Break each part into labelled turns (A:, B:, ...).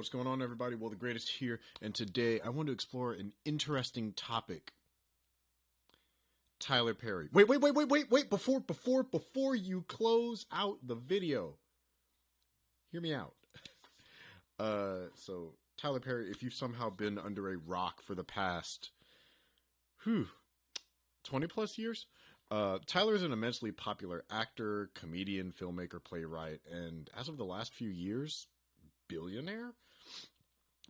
A: What's going on, everybody? Well, the greatest here, and today I want to explore an interesting topic. Tyler Perry. Wait! Before you close out the video, hear me out. So Tyler Perry, if you've somehow been under a rock for the past 20 plus years, Tyler is an immensely popular actor, comedian, filmmaker, playwright, and as of the last few years, billionaire?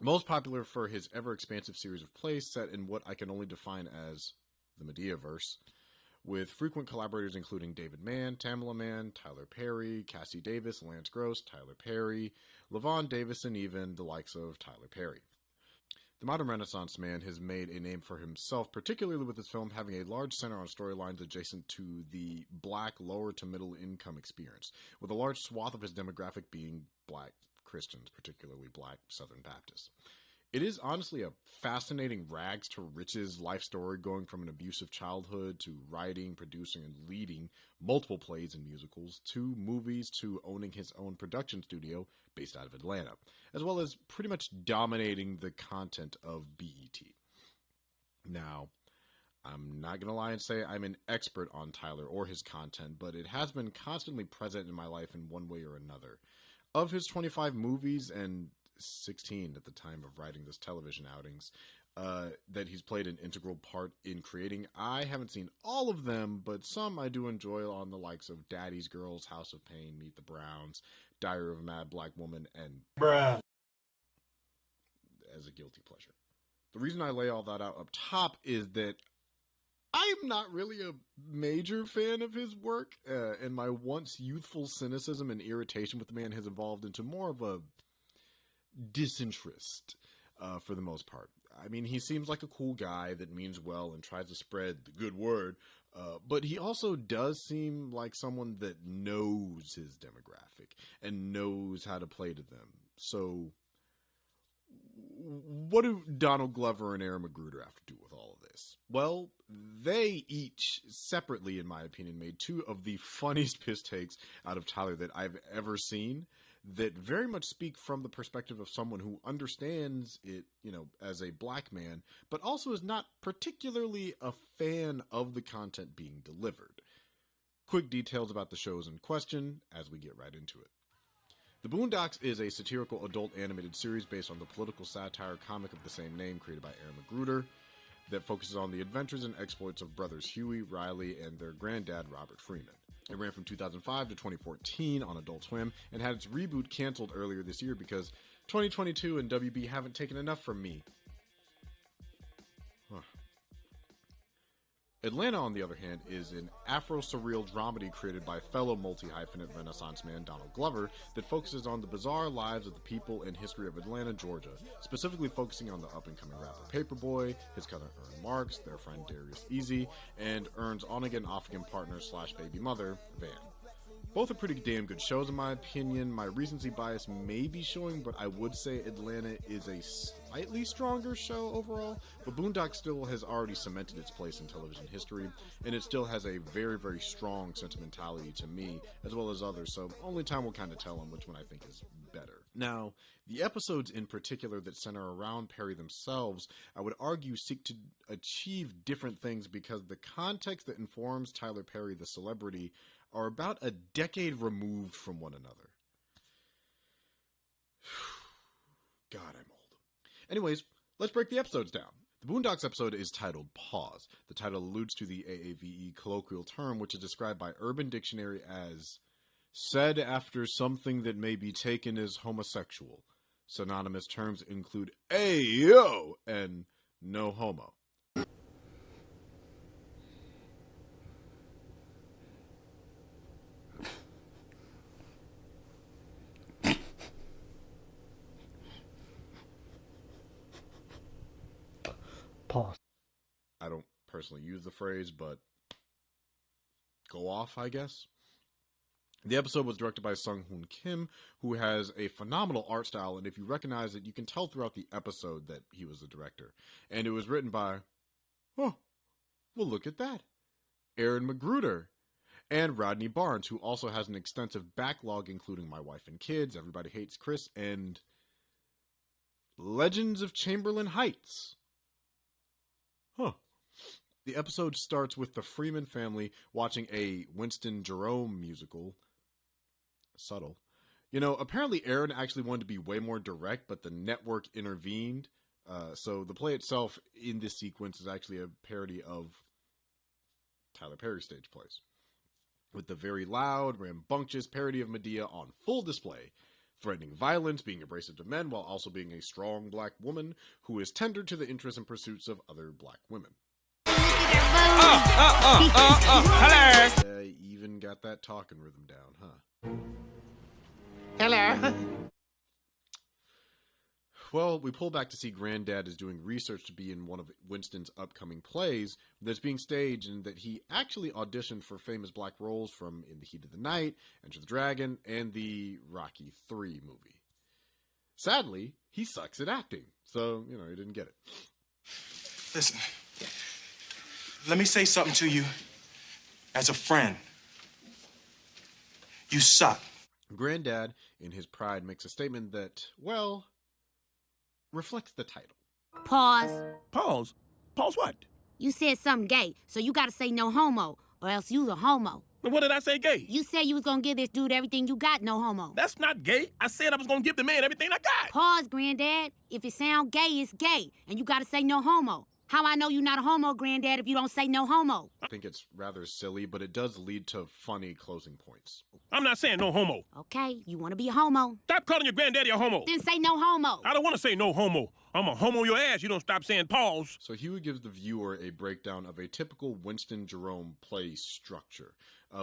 A: Most popular for his ever-expansive series of plays set in what I can only define as the Medeaverse, with frequent collaborators including David Mann, Tamela Mann, Tyler Perry, Cassie Davis, Lance Gross, Tyler Perry, LaVon Davis, and even the likes of Tyler Perry. The modern Renaissance man has made a name for himself, particularly with his film having a large center on storylines adjacent to the black lower to middle income experience, with a large swath of his demographic being black Christians, particularly black Southern Baptists. It is honestly a fascinating rags to riches life story, going from an abusive childhood to writing, producing, and leading multiple plays and musicals, to movies, to owning his own production studio based out of Atlanta, as well as pretty much dominating the content of BET. Now, I'm not going to lie and say I'm an expert on Tyler or his content, but it has been constantly present in my life in one way or another. Of his 25 movies and 16 at the time of writing this television outings that he's played an integral part in creating, I haven't seen all of them, but some I do enjoy, on the likes of Daddy's Girls, House of Pain, Meet the Browns, Diary of a Mad Black Woman, and as a guilty pleasure. The reason I lay all that out up top is that I'm not really a major fan of his work, and my once youthful cynicism and irritation with the man has evolved into more of a disinterest for the most part. I mean, he seems like a cool guy that means well and tries to spread the good word, but he also does seem like someone that knows his demographic and knows how to play to them. So what do Donald Glover and Aaron McGruder have to do with all of this? Well, they each separately, in my opinion, made two of the funniest piss takes out of Tyler that I've ever seen, that very much speak from the perspective of someone who understands it, as a black man, but also is not particularly a fan of the content being delivered. Quick details about the shows in question as we get right into it. The Boondocks is a satirical adult animated series based on the political satire comic of the same name created by Aaron McGruder that focuses on the adventures and exploits of brothers Huey, Riley, and their granddad, Robert Freeman. It ran from 2005 to 2014 on Adult Swim and had its reboot canceled earlier this year because 2022 and WB haven't taken enough from me. Atlanta, on the other hand, is an Afro-surreal dramedy created by fellow multi-hyphenate Renaissance man Donald Glover that focuses on the bizarre lives of the people and history of Atlanta, Georgia, specifically focusing on the up-and-coming rapper Paperboy, his cousin Earn Marks, their friend Darius Easy, and Earn's on-again, off-again partner / baby mother, Van. Both are pretty damn good shows in my opinion. My recency bias may be showing, but I would say Atlanta is a slightly stronger show overall, but Boondocks still has already cemented its place in television history, and it still has a very, very strong sentimentality to me, as well as others, so only time will kind of tell on which one I think is better. Now, the episodes in particular that center around Perry themselves, I would argue seek to achieve different things because the context that informs Tyler Perry, the celebrity, are about a decade removed from one another. God, I'm old. Anyways, let's break the episodes down. The Boondocks episode is titled Pause. The title alludes to the AAVE colloquial term, which is described by Urban Dictionary as said after something that may be taken as homosexual. Synonymous terms include ayo and no homo.
B: Pause.
A: I don't personally use the phrase, but go off, I guess. The episode was directed by Sung Hoon Kim, who has a phenomenal art style, and if you recognize it, you can tell throughout the episode that he was the director. And it was written by, well, look at that, Aaron McGruder, and Rodney Barnes, who also has an extensive backlog including My Wife and Kids, Everybody Hates Chris, and Legends of Chamberlain Heights. Huh. The episode starts with the Freeman family watching a Winston Jerome musical. Subtle. You know, apparently Aaron actually wanted to be way more direct, but the network intervened. So the play itself in this sequence is actually a parody of Tyler Perry's stage plays, with the very loud, rambunctious parody of Medea on full display, threatening violence, being abrasive to men, while also being a strong black woman who is tender to the interests and pursuits of other black women.
B: Hello.
A: Even got that talking rhythm down, huh?
B: Hello.
A: Well, we pull back to see Granddad is doing research to be in one of Winston's upcoming plays that's being staged, and that he actually auditioned for famous black roles from In the Heat of the Night, Enter the Dragon, and the Rocky III movie. Sadly, he sucks at acting, so, you know, he didn't get it.
C: Listen, let me say something to you as a friend. You suck.
A: Granddad, in his pride, makes a statement that, well, reflects the title.
D: Pause.
B: Pause? Pause what?
D: You said something gay, so you gotta say no homo, or else you's a homo.
B: What did I say gay?
D: You said you was gonna give this dude everything you got, no homo.
B: That's not gay. I said I was gonna give the man everything I got.
D: Pause, Granddad. If it sound gay, it's gay, and you gotta say no homo. How I know you not a homo, Granddad, if you don't say no homo?
A: I think it's rather silly, but it does lead to funny closing points.
B: I'm not saying no homo.
D: Okay, you wanna be a homo?
B: Stop calling your granddaddy a homo.
D: Then say no homo.
B: I don't want to say no homo. I'm a homo your ass. You don't stop saying pause.
A: So Huey gives the viewer a breakdown of a typical Winston Jerome play structure,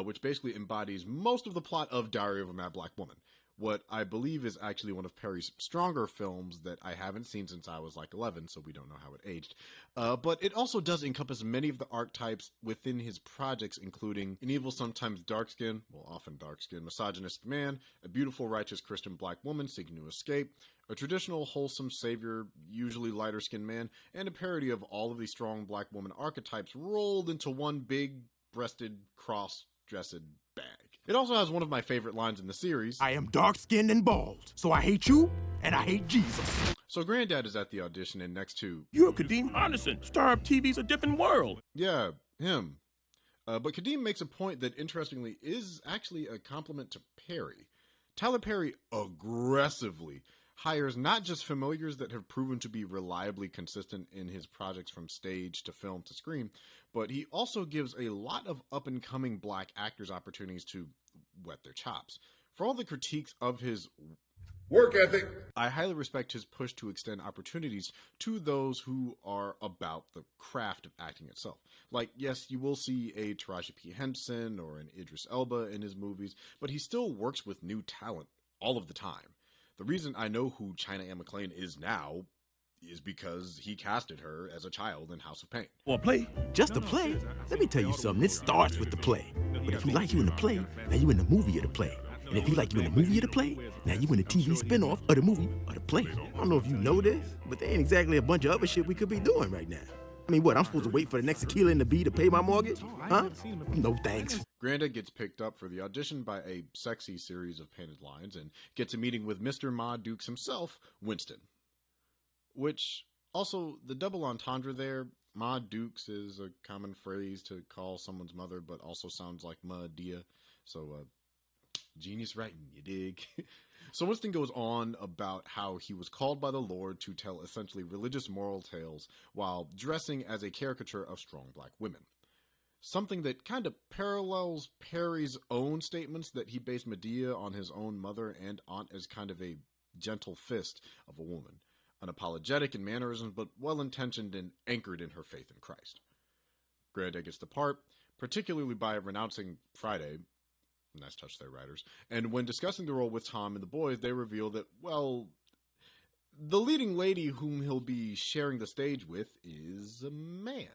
A: which basically embodies most of the plot of Diary of a Mad Black Woman. What I believe is actually one of Perry's stronger films that I haven't seen since I was like 11, so we don't know how it aged. But it also does encompass many of the archetypes within his projects, including an evil, sometimes dark-skinned, well, often dark-skinned, misogynist man, a beautiful, righteous Christian black woman seeking to escape, a traditional, wholesome savior, usually lighter-skinned man, and a parody of all of these strong black woman archetypes rolled into one big-breasted, cross-dressed bag. It also has one of my favorite lines in the series.
E: I am dark-skinned and bald, so I hate you, and I hate Jesus.
A: So Granddad is at the audition, and next to...
B: You're Kadeem Anderson. Star of TV's A Different World.
A: Yeah, him. But Kadeem makes a point that, interestingly, is actually a compliment to Perry. Tyler Perry aggressively hires not just familiars that have proven to be reliably consistent in his projects from stage to film to screen, but he also gives a lot of up-and-coming black actors opportunities to whet their chops. For all the critiques of his work ethic, I highly respect his push to extend opportunities to those who are about the craft of acting itself. Like, yes, you will see a Taraji P. Henson or an Idris Elba in his movies, but he still works with new talent all of the time. The reason I know who China Anne McClain is now is because he casted her as a child in House of Pain.
B: Or play.
E: Just a play? Let me tell you something, it starts with the play. But if he like you in the play, now you in the movie of the play. And if he like you in the movie of the play, now you in the TV spinoff of the movie or the play. I don't know if you know this, but there ain't exactly a bunch of other shit we could be doing right now. I mean, what, I'm supposed to wait for the next Tequila and the Bee to pay my mortgage? Huh? No thanks.
A: Granddad gets picked up for the audition by a sexy series of painted lines and gets a meeting with Mr. Ma Dukes himself, Winston. Which, also, the double entendre there, Ma Dukes is a common phrase to call someone's mother, but also sounds like Madea. So, genius writing, you dig? So Winston goes on about how he was called by the Lord to tell essentially religious moral tales while dressing as a caricature of strong black women. Something that kind of parallels Perry's own statements that he based Medea on his own mother and aunt as kind of a gentle fist of a woman, unapologetic in mannerisms but well-intentioned and anchored in her faith in Christ. Granddad gets the part, particularly by renouncing Friday. Nice touch there, writers. And when discussing the role with Tom and the boys, they reveal that, well, the leading lady whom he'll be sharing the stage with is a man.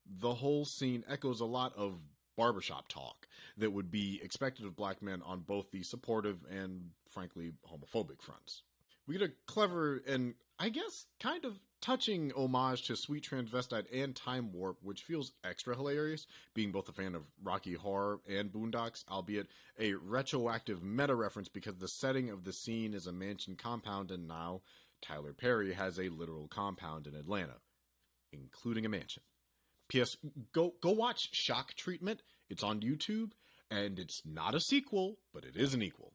A: The whole scene echoes a lot of barbershop talk that would be expected of black men on both the supportive and, frankly, homophobic fronts. We get a clever and, I guess, kind of touching homage to Sweet Transvestite and Time Warp, which feels extra hilarious, being both a fan of Rocky Horror and Boondocks, albeit a retroactive meta-reference because the setting of the scene is a mansion compound and now Tyler Perry has a literal compound in Atlanta, including a mansion. P.S. Go watch Shock Treatment. It's on YouTube, and it's not a sequel, but it is an equal.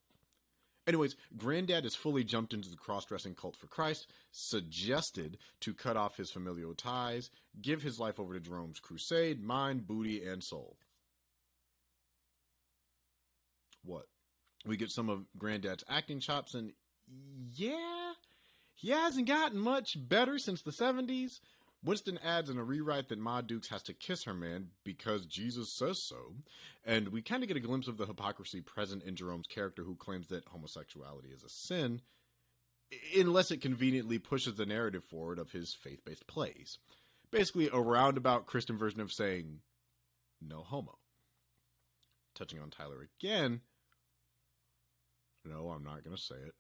A: Anyways, Granddad is fully jumped into the cross-dressing cult for Christ, suggested to cut off his familial ties, give his life over to Jerome's crusade, mind, booty, and soul. What? We get some of Granddad's acting chops, and yeah, he hasn't gotten much better since the 70s. Winston adds in a rewrite that Ma Dukes has to kiss her man because Jesus says so, and we kind of get a glimpse of the hypocrisy present in Jerome's character, who claims that homosexuality is a sin, unless it conveniently pushes the narrative forward of his faith-based plays. Basically, a roundabout Christian version of saying, no homo. Touching on Tyler again, no, I'm not going to say it.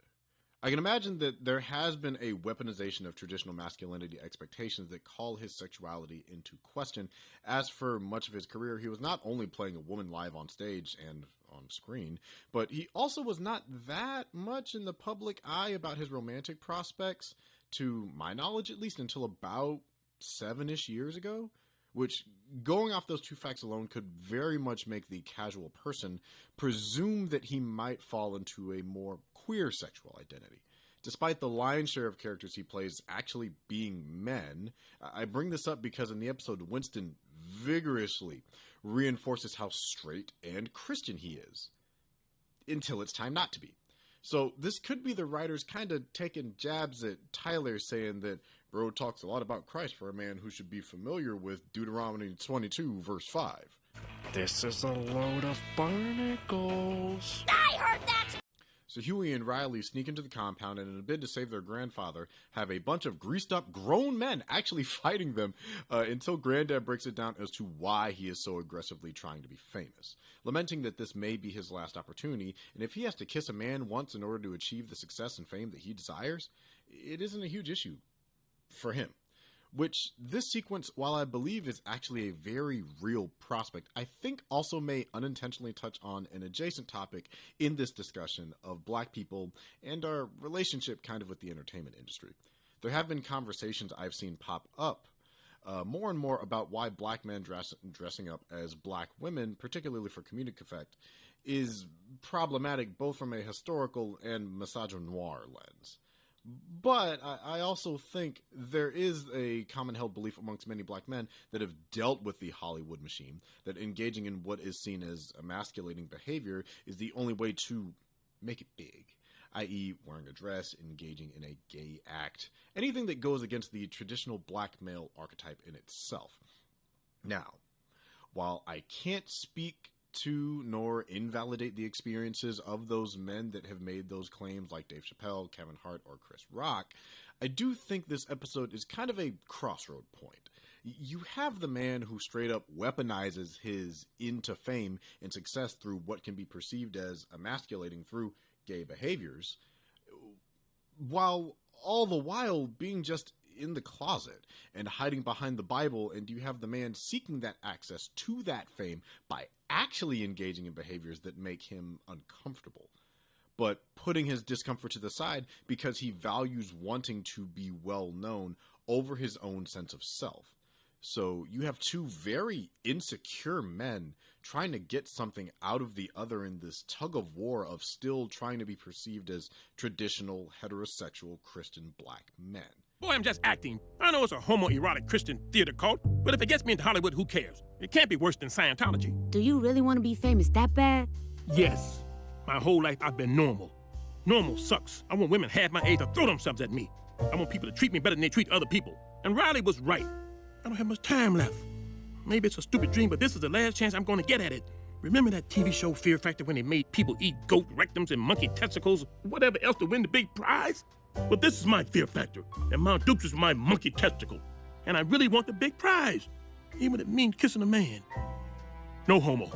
A: I can imagine that there has been a weaponization of traditional masculinity expectations that call his sexuality into question, as for much of his career, he was not only playing a woman live on stage and on screen, but he also was not that much in the public eye about his romantic prospects, to my knowledge at least, until about 7-ish years ago, which, going off those two facts alone, could very much make the casual person presume that he might fall into a more queer sexual identity. Despite the lion's share of characters he plays actually being men, I bring this up because in the episode, Winston vigorously reinforces how straight and Christian he is, until it's time not to be. So this could be the writers kind of taking jabs at Tyler, saying that bro talks a lot about Christ for a man who should be familiar with Deuteronomy 22, verse 5.
F: This is a load of barnacles.
D: I heard that!
A: So Huey and Riley sneak into the compound, and in a bid to save their grandfather, have a bunch of greased up grown men actually fighting them until Granddad breaks it down as to why he is so aggressively trying to be famous, lamenting that this may be his last opportunity, and if he has to kiss a man once in order to achieve the success and fame that he desires, it isn't a huge issue for him. Which, this sequence, while I believe is actually a very real prospect, I think also may unintentionally touch on an adjacent topic in this discussion of black people and our relationship kind of with the entertainment industry. There have been conversations I've seen pop up more and more about why black men dressing up as black women, particularly for comedic effect, is problematic both from a historical and misogynoir lens. But I also think there is a common held belief amongst many black men that have dealt with the Hollywood machine that engaging in what is seen as emasculating behavior is the only way to make it big, i.e. wearing a dress, engaging in a gay act, anything that goes against the traditional black male archetype in itself. Now, while I can't speak to nor invalidate the experiences of those men that have made those claims like Dave Chappelle, Kevin Hart, or Chris Rock, I do think this episode is kind of a crossroad point. You have the man who straight up weaponizes his into fame and success through what can be perceived as emasculating through gay behaviors, while all the while being just in the closet and hiding behind the Bible, and you have the man seeking that access to that fame by actually engaging in behaviors that make him uncomfortable, but putting his discomfort to the side because he values wanting to be well known over his own sense of self. So you have two very insecure men trying to get something out of the other in this tug of war of still trying to be perceived as traditional heterosexual Christian black men.
B: Boy, I'm just acting. I know it's a homoerotic Christian theater cult, but if it gets me into Hollywood, who cares? It can't be worse than Scientology.
D: Do you really want to be famous that bad?
B: Yes. My whole life I've been normal. Normal sucks. I want women half my age to throw themselves at me. I want people to treat me better than they treat other people. And Riley was right. I don't have much time left. Maybe it's a stupid dream, but this is the last chance I'm going to get at it. Remember that TV show Fear Factor when they made people eat goat rectums and monkey testicles, whatever else to win the big prize? Well, this is my Fear Factor, and Mount Dukes is my monkey testicle. And I really want the big prize, even if it means kissing a man. No homo.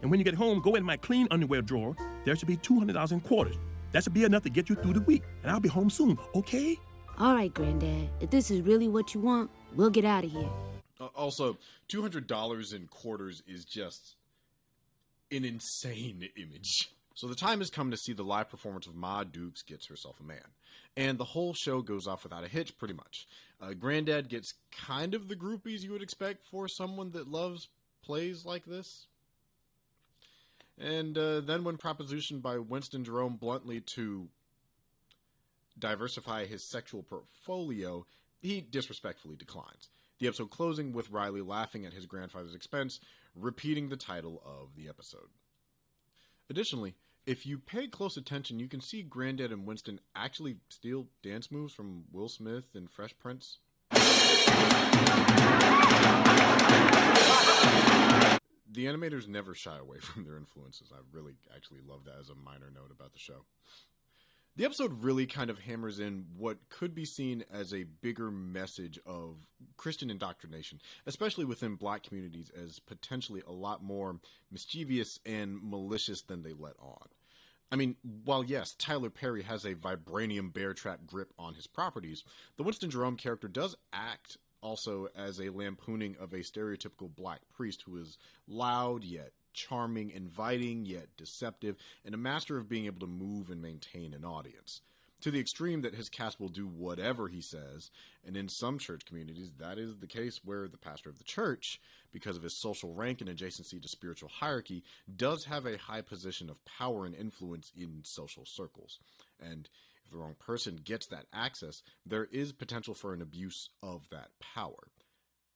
B: And when you get home, go in my clean underwear drawer. There should be $200 in quarters. That should be enough to get you through the week, and I'll be home soon, okay?
D: All right, Granddad. If this is really what you want, we'll get out of here.
A: Also, $200 in quarters is just an insane image. So the time has come to see the live performance of Ma Dukes Gets Herself a Man. And the whole show goes off without a hitch, pretty much. Granddad gets kind of the groupies you would expect for someone that loves plays like this. And then when propositioned by Winston Jerome bluntly to diversify his sexual portfolio, he disrespectfully declines. The episode closing with Riley laughing at his grandfather's expense, repeating the title of the episode. Additionally, if you pay close attention, you can see Granddad and Winston actually steal dance moves from Will Smith and Fresh Prince. The animators never shy away from their influences. I really actually love that as a minor note about the show. The episode really kind of hammers in what could be seen as a bigger message of Christian indoctrination, especially within black communities, as potentially a lot more mischievous and malicious than they let on. I mean, while yes, Tyler Perry has a vibranium bear trap grip on his properties, the Winston Jerome character does act also as a lampooning of a stereotypical black priest who is loud yet charming, inviting yet deceptive, and a master of being able to move and maintain an audience. To the extreme that his cast will do whatever he says, and in some church communities, that is the case where the pastor of the church, because of his social rank and adjacency to spiritual hierarchy, does have a high position of power and influence in social circles. And if the wrong person gets that access, there is potential for an abuse of that power.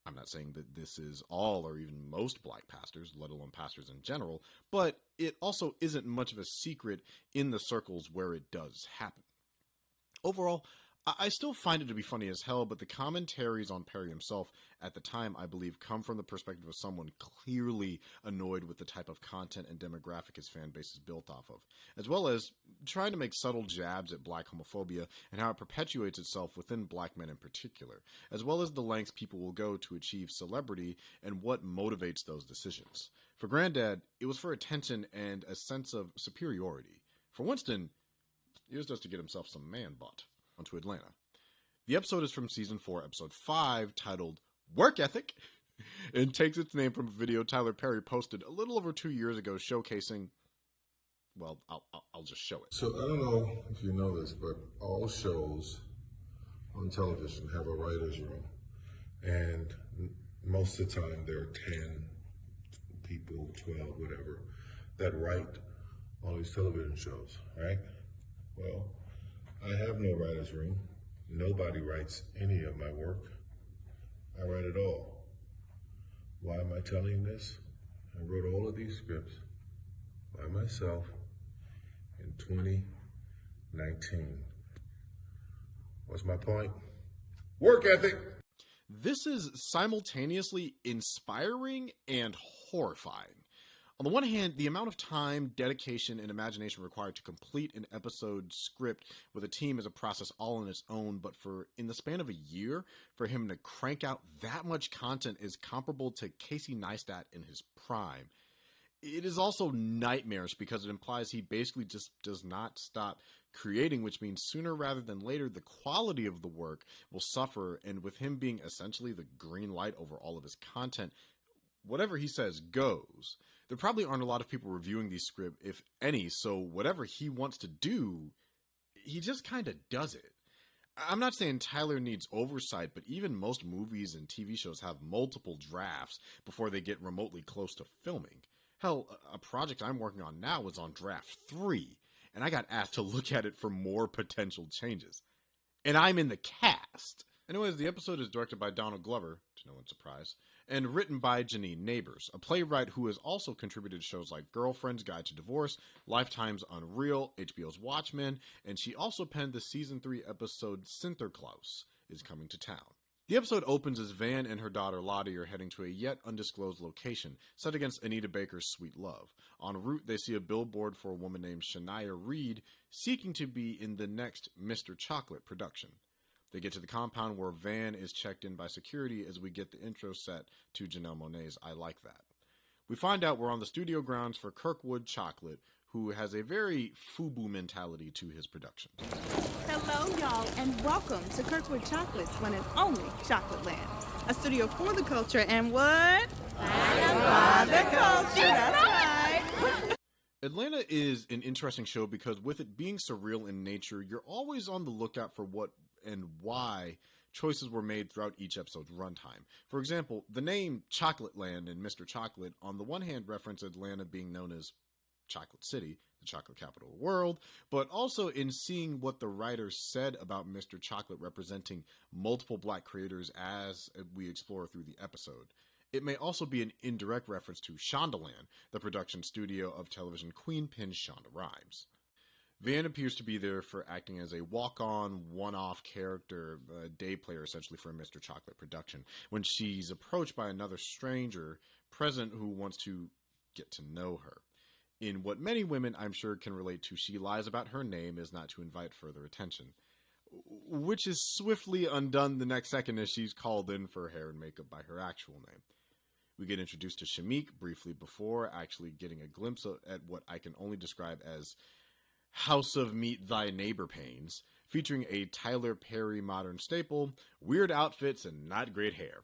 A: I'm not saying that this is all or even most black pastors, let alone pastors in general, but it also isn't much of a secret in the circles where it does happen. Overall, I still find it to be funny as hell, but the commentaries on Perry himself at the time, I believe, come from the perspective of someone clearly annoyed with the type of content and demographic his fan base is built off of, as well as trying to make subtle jabs at black homophobia and how it perpetuates itself within black men in particular, as well as the lengths people will go to achieve celebrity and what motivates those decisions. For Granddad, it was for attention and a sense of superiority. For Winston, it was just to get himself some man butt. Onto Atlanta. The episode is from season 4, episode 5, titled Work Ethic, and takes its name from a video Tyler Perry posted a little over 2 years ago showcasing, well, I'll just show it.
G: So I don't know if you know this, but all shows on television have a writer's room, and most of the time there are 10 people, 12, whatever, that write all these television shows, right? Well, I have no writer's room. Nobody writes any of my work. I write it all. Why am I telling you this? I wrote all of these scripts by myself in 2019. What's my point? Work ethic!
A: This is simultaneously inspiring and horrifying. On the one hand, the amount of time, dedication, and imagination required to complete an episode script with a team is a process all on its own, but in the span of a year, for him to crank out that much content is comparable to Casey Neistat in his prime. It is also nightmarish because it implies he basically just does not stop creating, which means sooner rather than later, the quality of the work will suffer, and with him being essentially the green light over all of his content, whatever he says goes. There probably aren't a lot of people reviewing these scripts, if any, so whatever he wants to do, he just kind of does it. I'm not saying Tyler needs oversight, but even most movies and TV shows have multiple drafts before they get remotely close to filming. Hell, a project I'm working on now is on draft 3, and I got asked to look at it for more potential changes. And I'm in the cast. Anyways, the episode is directed by Donald Glover, to no one's surprise, and written by Janine Neighbors, a playwright who has also contributed to shows like Girlfriend's Guide to Divorce, Lifetime's Unreal, HBO's Watchmen, and she also penned the season 3 episode Sinterklaas is Coming to Town. The episode opens as Van and her daughter Lottie are heading to a yet undisclosed location, set against Anita Baker's Sweet Love. En route, they see a billboard for a woman named Shania Reed seeking to be in the next Mr. Chocolate production. They get to the compound where Van is checked in by security as we get the intro set to Janelle Monáe's I Like That. We find out we're on the studio grounds for Kirkwood Chocolate, who has a very FUBU mentality to his production.
H: Hello, y'all, and welcome to Kirkwood Chocolate's one and only Chocolate Land, a studio for the culture and what? By the culture, that's right.
A: Atlanta is an interesting show because with it being surreal in nature, you're always on the lookout for what and why choices were made throughout each episode's runtime. For example, the name Chocolate Land and Mr. Chocolate on the one hand reference Atlanta being known as Chocolate City, the chocolate capital of the world, but also in seeing what the writers said about Mr. Chocolate representing multiple black creators as we explore through the episode. It may also be an indirect reference to Shondaland, the production studio of television queenpin Shonda Rhimes. Van appears to be there for acting as a walk-on, one-off character, a day player essentially for a Mr. Chocolate production, when she's approached by another stranger present who wants to get to know her. In what many women, I'm sure, can relate to, she lies about her name as not to invite further attention, which is swiftly undone the next second as she's called in for hair and makeup by her actual name. We get introduced to Shamik briefly before actually getting a glimpse at what I can only describe as House of Meet Thy Neighbor Pains, featuring a Tyler Perry modern staple, weird outfits, and not great hair.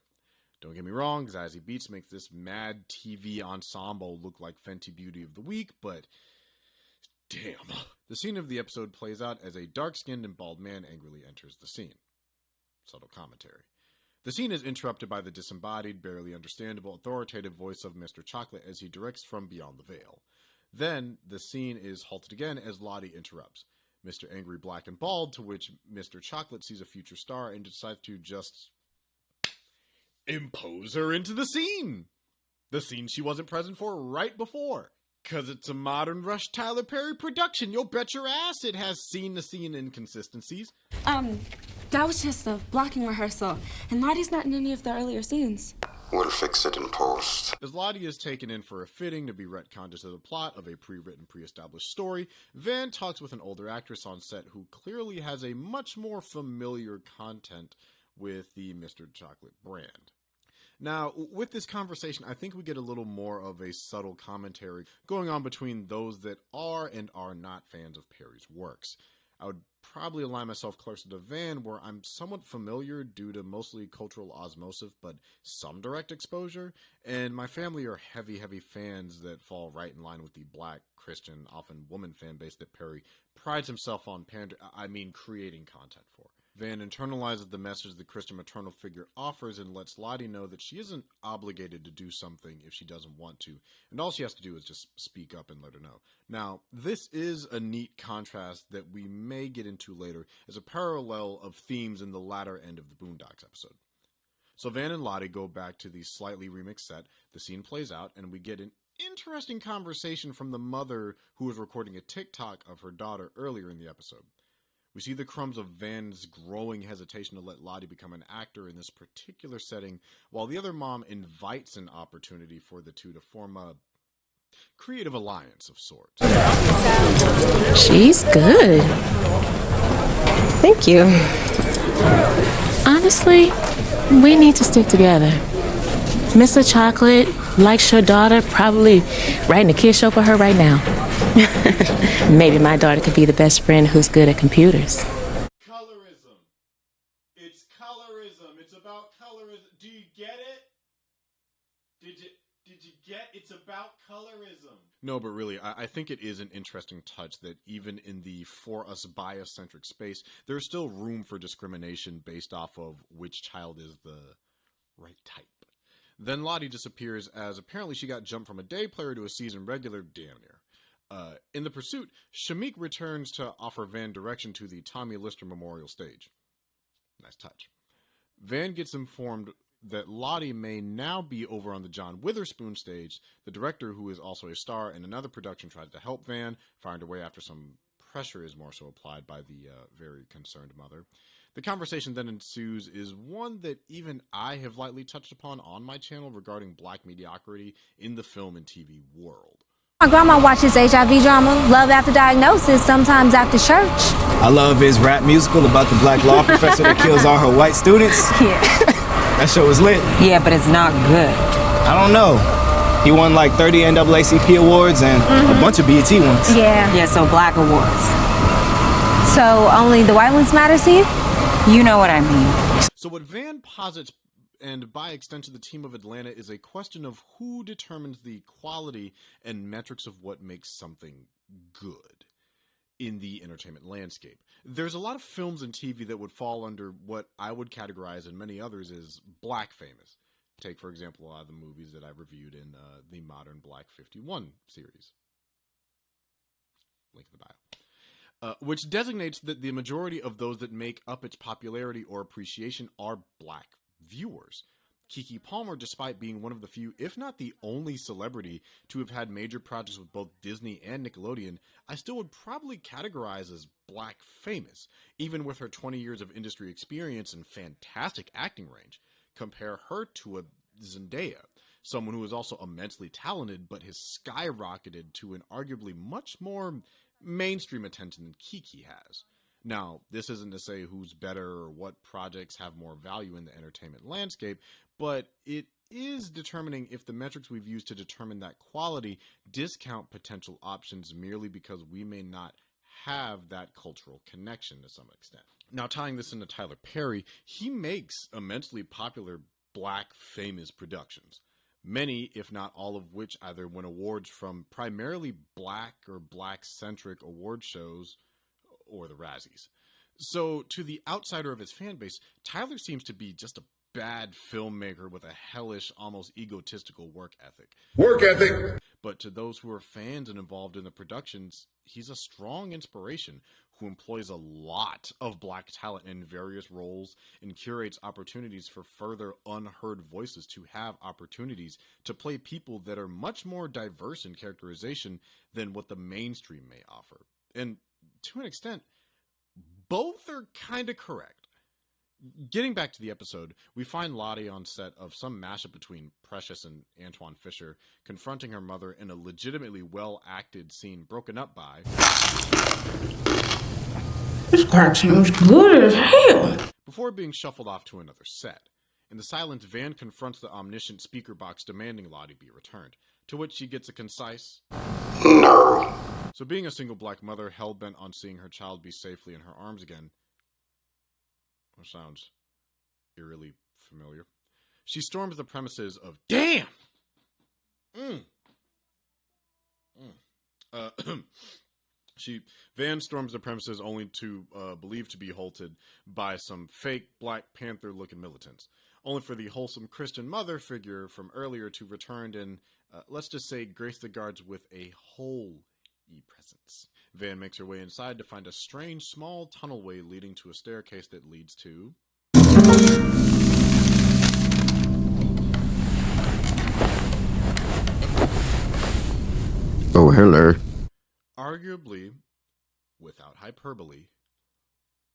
A: Don't get me wrong, Zazie Beetz makes this mad TV ensemble look like Fenty Beauty of the Week, but damn. The scene of the episode plays out as a dark-skinned and bald man angrily enters the scene. Subtle commentary. The scene is interrupted by the disembodied, barely understandable, authoritative voice of Mr. Chocolate as he directs from beyond the veil. Then, the scene is halted again as Lottie interrupts. Mr. Angry, Black, and Bald, to which Mr. Chocolate sees a future star and decides to just impose her into the scene. The scene she wasn't present for right before. 'Cause it's a modern Rush Tyler Perry production. You'll bet your ass it has scene-to-scene inconsistencies.
I: That was just a blocking rehearsal, and Lottie's not in any of the earlier scenes.
J: We'll fix it in post.
A: As Lottie is taken in for a fitting to be retconned into the plot of a pre-written, pre-established story, Van talks with an older actress on set who clearly has a much more familiar content with the Mr. Chocolate brand. Now, with this conversation, I think we get a little more of a subtle commentary going on between those that are and are not fans of Perry's works. I would probably align myself closer to Van, where I'm somewhat familiar due to mostly cultural osmosis, but some direct exposure, and my family are heavy fans that fall right in line with the black, Christian, often woman fan base that Perry prides himself on creating content for. Van internalizes the message the Christian maternal figure offers and lets Lottie know that she isn't obligated to do something if she doesn't want to, and all she has to do is just speak up and let her know. Now, this is a neat contrast that we may get into later as a parallel of themes in the latter end of the Boondocks episode. So Van and Lottie go back to the slightly remixed set, the scene plays out, and we get an interesting conversation from the mother who was recording a TikTok of her daughter earlier in the episode. We see the crumbs of Van's growing hesitation to let Lottie become an actor in this particular setting, while the other mom invites an opportunity for the two to form a creative alliance of sorts.
I: She's good. Thank you. Honestly, we need to stick together. Mr. Chocolate likes your daughter, probably writing a kid show for her right now. Maybe my daughter could be the best friend who's good at computers.
A: Colorism. It's colorism. It's about colorism. Do you get it? Did you get it's about colorism? No, but really, I think it is an interesting touch that even in the for us bias-centric space, there's still room for discrimination based off of which child is the right type. Then Lottie disappears as apparently she got jumped from a day player to a season regular, damn near. In the pursuit, Shamik returns to offer Van direction to the Tommy Lister Memorial Stage. Nice touch. Van gets informed that Lottie may now be over on the John Witherspoon stage. The director, who is also a star in another production, tries to help Van, find her way after some pressure is more so applied by the very concerned mother. The conversation then ensues is one that even I have lightly touched upon on my channel regarding black mediocrity in the film and TV world.
K: My grandma watches HIV drama, Love After Diagnosis, sometimes after church.
L: I love his rap musical about the black law professor that kills all her white students.
K: Yeah.
L: That show was lit.
K: Yeah, but it's not good.
L: I don't know. He won like 30 NAACP awards and a bunch of BET ones.
K: Yeah.
M: Yeah, so black awards.
K: So only the white ones matter to you?
M: You know what I mean.
A: So what Van posits and by extension the team of Atlanta, is a question of who determines the quality and metrics of what makes something good in the entertainment landscape. There's a lot of films and TV that would fall under what I would categorize, and many others, as black famous. Take, for example, a lot of the movies that I've reviewed in the modern Black 51 series. Link in the bio. Which designates that the majority of those that make up its popularity or appreciation are black viewers. Keke Palmer, despite being one of the few, if not the only celebrity to have had major projects with both Disney and Nickelodeon, I still would probably categorize as black famous, even with her 20 years of industry experience and fantastic acting range. Compare her to a Zendaya, someone who is also immensely talented but has skyrocketed to an arguably much more mainstream attention than Keke has. Now, this isn't to say who's better or what projects have more value in the entertainment landscape, but it is determining if the metrics we've used to determine that quality discount potential options merely because we may not have that cultural connection to some extent. Now, tying this into Tyler Perry, he makes immensely popular black famous productions. Many, if not all of which, either win awards from primarily black or black-centric award shows or the Razzies. So, to the outsider of his fan base, Tyler seems to be just a bad filmmaker with a hellish, almost egotistical work ethic.
G: Work ethic!
A: But to those who are fans and involved in the productions, he's a strong inspiration who employs a lot of black talent in various roles and curates opportunities for further unheard voices to have opportunities to play people that are much more diverse in characterization than what the mainstream may offer. And to an extent, both are kind of correct. Getting back to the episode, we find Lottie on set of some mashup between Precious and Antoine Fisher, confronting her mother in a legitimately well-acted scene broken up by...
M: This cartoon's good as hell!
A: Before being shuffled off to another set. In the silence, Van confronts the omniscient speaker box demanding Lottie be returned, to which she gets a concise...
J: No.
A: So being a single black mother hell-bent on seeing her child be safely in her arms again... which sounds eerily familiar. She storms the premises of damn. Van storms the premises only to believe to be halted by some fake Black Panther looking militants, only for the wholesome Christian mother figure from earlier to return and let's just say grace the guards with a holy presence. Van makes her way inside to find a strange small tunnelway leading to a staircase that leads to...
J: Oh, hello.
A: Arguably, without hyperbole,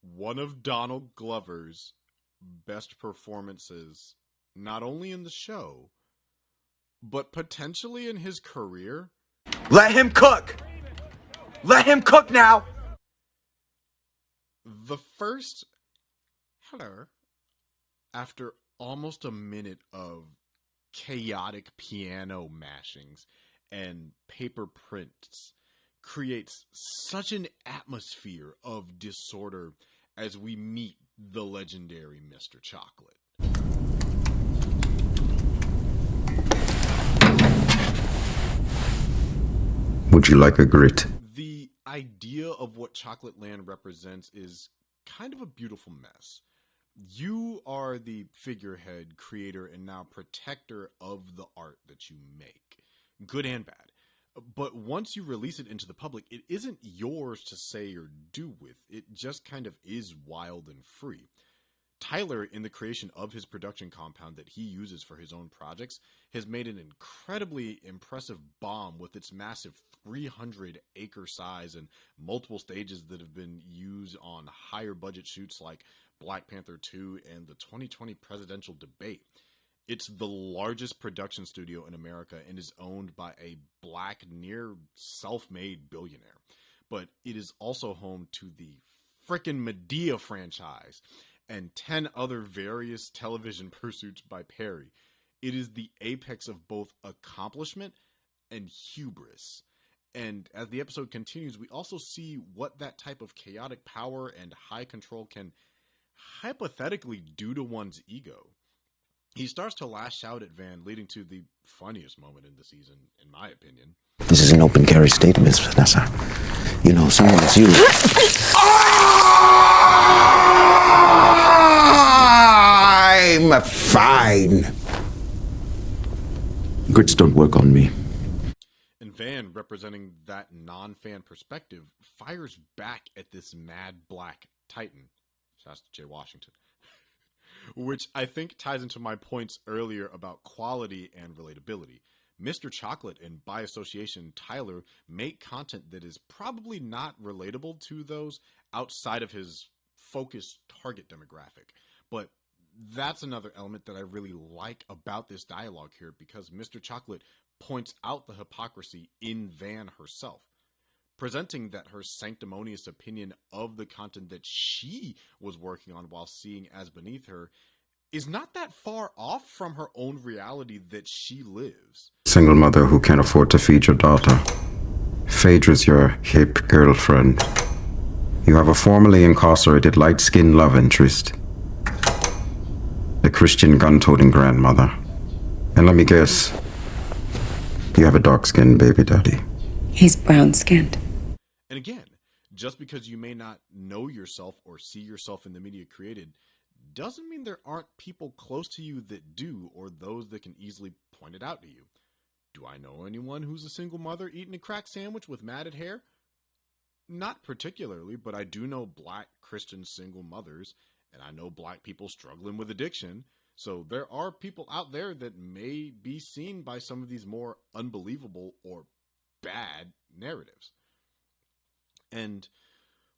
A: one of Donald Glover's best performances, not only in the show, but potentially in his career.
N: Let him cook! Let him cook now!
A: The first hello, after almost a minute of chaotic piano mashings and paper prints, creates such an atmosphere of disorder as we meet the legendary Mr. Chocolate.
J: Would you like a grit?
A: The idea of what Chocolate Land represents is kind of a beautiful mess. You are the figurehead, creator, and now protector of the art that you make, good and bad. But once you release it into the public, it isn't yours to say or do with. It just kind of is wild and free. Tyler, in the creation of his production compound that he uses for his own projects, has made an incredibly impressive bomb with its massive 300-acre size and multiple stages that have been used on higher budget shoots like Black Panther 2 and the 2020 presidential debate. It's the largest production studio in America and is owned by a black, near self-made billionaire. But it is also home to the frickin' Medea franchise and 10 other various television pursuits by Perry. It is the apex of both accomplishment and hubris. And as the episode continues, we also see what that type of chaotic power and high control can hypothetically do to one's ego. He starts to lash out at Van, leading to the funniest moment in the season, in my opinion.
J: This is an open carry state, Miss Vanessa. You know, someone as you... I'm fine. Grits don't work on me.
A: And Van, representing that non-fan perspective, fires back at this mad black titan. Shouts to Jay Washington. Which I think ties into my points earlier about quality and relatability. Mr. Chocolate and by association Tyler make content that is probably not relatable to those outside of his focused target demographic. But that's another element that I really like about this dialogue here, because Mr. Chocolate points out the hypocrisy in Van herself, presenting that her sanctimonious opinion of the content that she was working on while seeing as beneath her is not that far off from her own reality that she lives.
J: Single mother who can't afford to feed your daughter. Phaedra's your hip girlfriend. You have a formerly incarcerated light-skinned love interest. A Christian gun-toting grandmother. And let me guess, you have a dark-skinned baby daddy.
O: He's brown-skinned.
A: And again, just because you may not know yourself or see yourself in the media created doesn't mean there aren't people close to you that do, or those that can easily point it out to you. Do I know anyone who's a single mother eating a crack sandwich with matted hair? Not particularly, but I do know black Christian single mothers, and I know black people struggling with addiction. So there are people out there that may be seen by some of these more unbelievable or bad narratives. And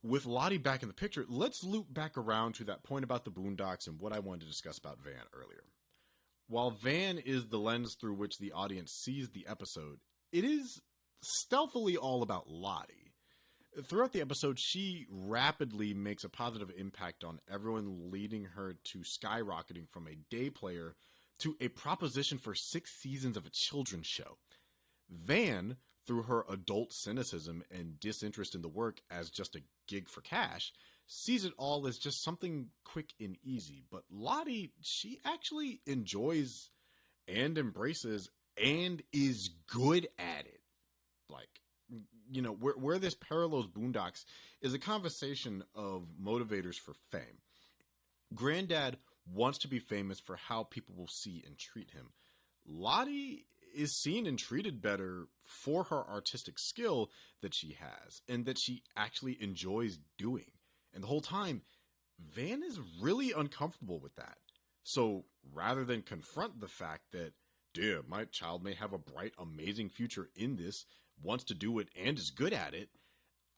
A: with Lottie back in the picture, let's loop back around to that point about the Boondocks and what I wanted to discuss about Van earlier. While Van is the lens through which the audience sees the episode, it is stealthily all about Lottie. Throughout the episode, she rapidly makes a positive impact on everyone, leading her to skyrocketing from a day player to a proposition for 6 seasons of a children's show. Van, through her adult cynicism and disinterest in the work as just a gig for cash, sees it all as just something quick and easy. But Lottie, she actually enjoys and embraces and is good at it. Like, you know, where this parallels Boondocks is a conversation of motivators for fame. Granddad wants to be famous for how people will see and treat him. Lottie is seen and treated better for her artistic skill that she has and that she actually enjoys doing. And the whole time, Van is really uncomfortable with that. So rather than confront the fact that, dear, my child may have a bright, amazing future in this, wants to do it, and is good at it,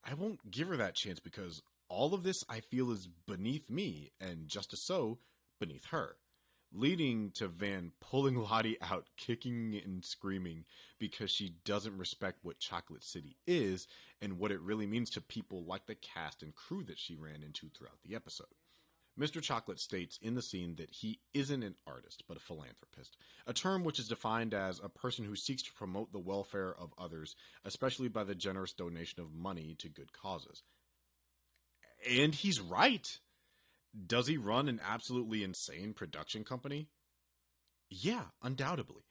A: I won't give her that chance, because all of this I feel is beneath me, and just as so, beneath her. Leading to Van pulling Lottie out, kicking and screaming, because she doesn't respect what Chocolate City is and what it really means to people like the cast and crew that she ran into throughout the episode. Mr. Chocolate states in the scene that he isn't an artist, but a philanthropist, a term which is defined as a person who seeks to promote the welfare of others, especially by the generous donation of money to good causes. And he's right. Does he run an absolutely insane production company? Yeah, undoubtedly.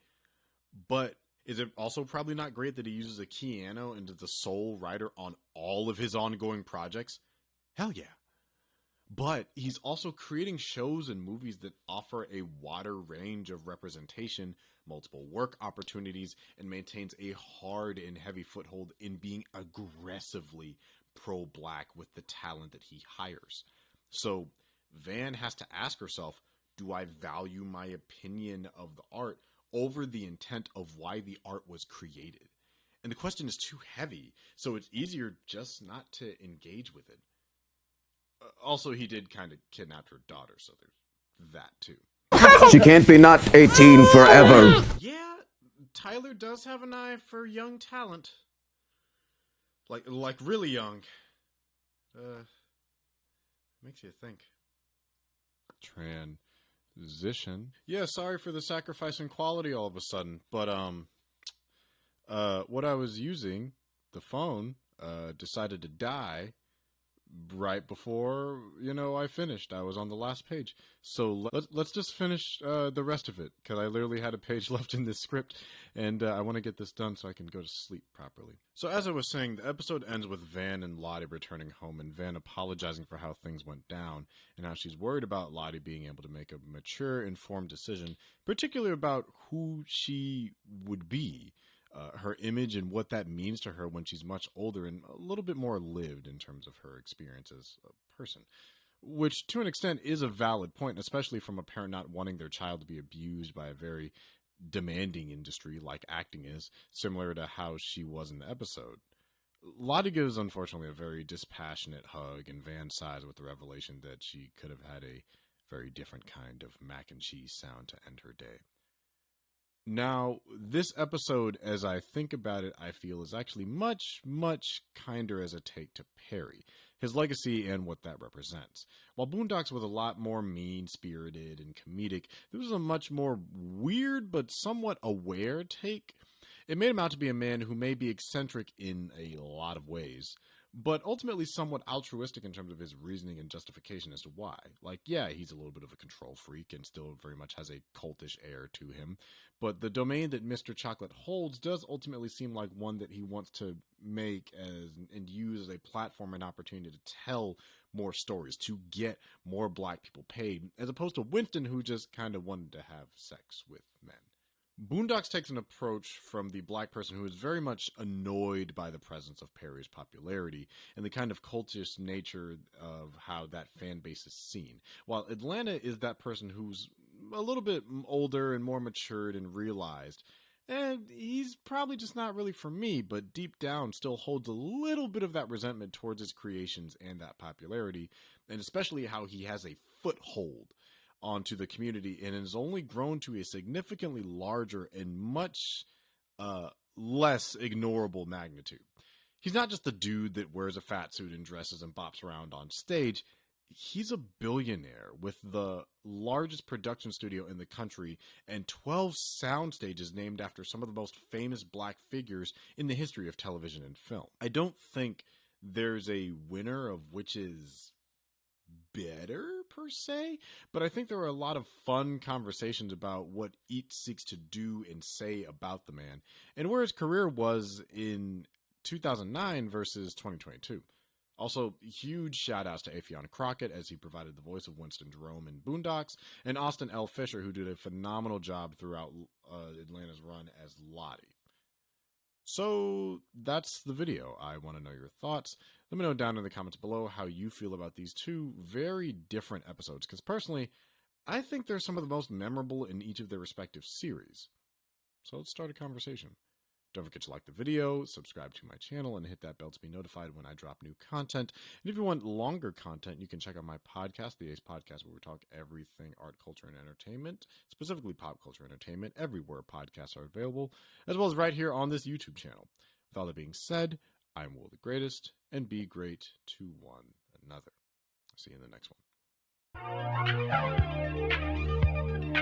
A: But is it also probably not great that he uses a Keanu and is the sole writer on all of his ongoing projects? Hell yeah. But he's also creating shows and movies that offer a wider range of representation, multiple work opportunities, and maintains a hard and heavy foothold in being aggressively pro-black with the talent that he hires. So Van has to ask herself, do I value my opinion of the art over the intent of why the art was created? And the question is too heavy, so it's easier just not to engage with it. Also, he did kind of kidnap her daughter, so there's that too.
J: She can't be not 18 forever.
A: Yeah, Tyler does have an eye for young talent. Like really young. Makes you think. Transition. Yeah, sorry for the sacrifice in quality all of a sudden, but what I was using, the phone, decided to die right before, I finished. I was on the last page. So let's just finish the rest of it, because I literally had a page left in this script, and I want to get this done so I can go to sleep properly. So as I was saying, the episode ends with Van and Lottie returning home, and Van apologizing for how things went down, and how she's worried about Lottie being able to make a mature, informed decision, particularly about who she would be. Her image and what that means to her when she's much older and a little bit more lived in terms of her experience as a person. Which, to an extent, is a valid point, especially from a parent not wanting their child to be abused by a very demanding industry like acting is, similar to how she was in the episode. Lottie gives, unfortunately, a very dispassionate hug, and Van sighs with the revelation that she could have had a very different kind of mac and cheese sound to end her day. Now, this episode, as I think about it, I feel is actually much, much kinder as a take to Perry, his legacy and what that represents. While Boondocks was a lot more mean-spirited and comedic, this was a much more weird but somewhat aware take. It made him out to be a man who may be eccentric in a lot of ways, but ultimately somewhat altruistic in terms of his reasoning and justification as to why. Like, yeah, he's a little bit of a control freak and still very much has a cultish air to him, but the domain that Mr. Chocolate holds does ultimately seem like one that he wants to make and use as a platform and opportunity to tell more stories, to get more black people paid, as opposed to Winston, who just kind of wanted to have sex with men. Boondocks takes an approach from the black person who is very much annoyed by the presence of Perry's popularity and the kind of cultish nature of how that fan base is seen, while Atlanta is that person who's a little bit older and more matured and realized, and he's probably just not really for me, but deep down still holds a little bit of that resentment towards his creations and that popularity, and especially how he has a foothold onto the community and has only grown to a significantly larger and much less ignorable magnitude. He's not just the dude that wears a fat suit and dresses and bops around on stage. He's a billionaire with the largest production studio in the country and 12 sound stages named after some of the most famous black figures in the history of television and film. I don't think there's a winner of which is better per se, but I think there are a lot of fun conversations about what each seeks to do and say about the man and where his career was in 2009 versus 2022. Also, huge shout outs to Affion Crockett as he provided the voice of Winston Jerome in Boondocks, and Austin L. Fisher, who did a phenomenal job throughout Atlanta's run as Lottie. So that's the video. I want to know your thoughts. Let me know down in the comments below how you feel about these two very different episodes, because personally, I think they're some of the most memorable in each of their respective series. So let's start a conversation. Don't forget to like the video, subscribe to my channel, and hit that bell to be notified when I drop new content. And if you want longer content, you can check out my podcast, The Ace Podcast, where we talk everything art, culture, and entertainment, specifically pop culture entertainment, everywhere podcasts are available, as well as right here on this YouTube channel. With all that being said, I'm Will the Greatest, and be great to one another. See you in the next one.